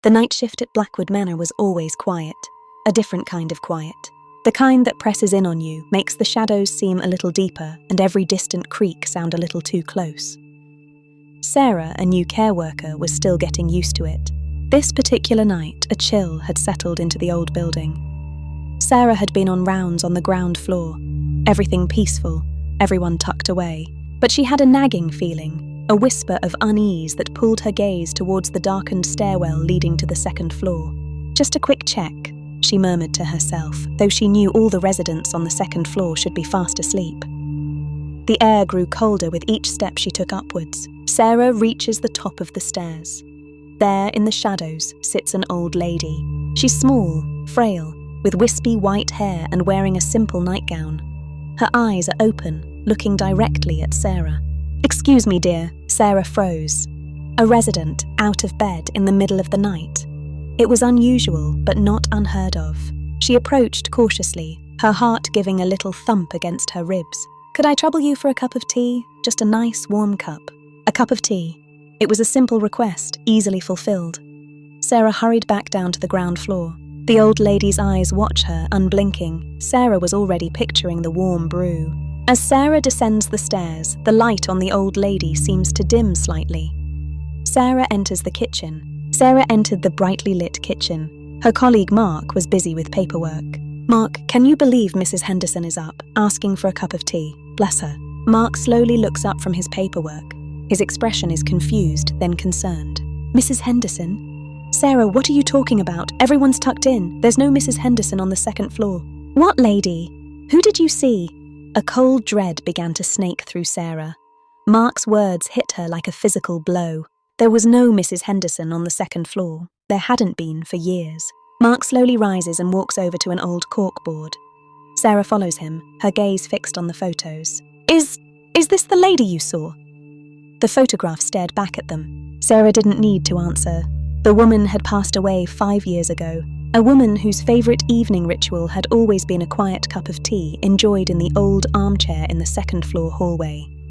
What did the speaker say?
The night shift at Blackwood Manor was always quiet, a different kind of quiet. The kind that presses in on you, makes the shadows seem a little deeper and every distant creak sound a little too close. Sarah, a new care worker, was still getting used to it. This particular night, a chill had settled into the old building. Sarah had been on rounds on the ground floor, everything peaceful, everyone tucked away, but she had a nagging feeling, a whisper of unease that pulled her gaze towards the darkened stairwell leading to the second floor. Just a quick check, she murmured to herself, though she knew all the residents on the second floor should be fast asleep. The air grew colder with each step she took upwards. Sarah reaches the top of the stairs. There, in the shadows, sits an old lady. She's small, frail, with wispy white hair and wearing a simple nightgown. Her eyes are open, looking directly at Sarah. "Excuse me, dear," Sarah froze. A resident, out of bed in the middle of the night. It was unusual, but not unheard of. She approached cautiously, her heart giving a little thump against her ribs. "Could I trouble you for a cup of tea? Just a nice, warm cup." A cup of tea. It was a simple request, easily fulfilled. Sarah hurried back down to the ground floor. The old lady's eyes watch her, unblinking. Sarah was already picturing the warm brew. As Sarah descends the stairs, the light on the old lady seems to dim slightly. Sarah enters the kitchen. Sarah entered the brightly lit kitchen. Her colleague Mark was busy with paperwork. "Mark, can you believe Mrs. Henderson is up, asking for a cup of tea? Bless her." Mark slowly looks up from his paperwork. His expression is confused, then concerned. "Mrs. Henderson? Sarah, what are you talking about? Everyone's tucked in. There's no Mrs. Henderson on the second floor." "What lady? Who did you see?" A cold dread began to snake through Sarah. Mark's words hit her like a physical blow. There was no Mrs. Henderson on the second floor. There hadn't been for years. Mark slowly rises and walks over to an old corkboard. Sarah follows him, her gaze fixed on the photos. Is this the lady you saw?" The photograph stared back at them. Sarah didn't need to answer. The woman had passed away 5 years ago, a woman whose favourite evening ritual had always been a quiet cup of tea enjoyed in the old armchair in the second floor hallway.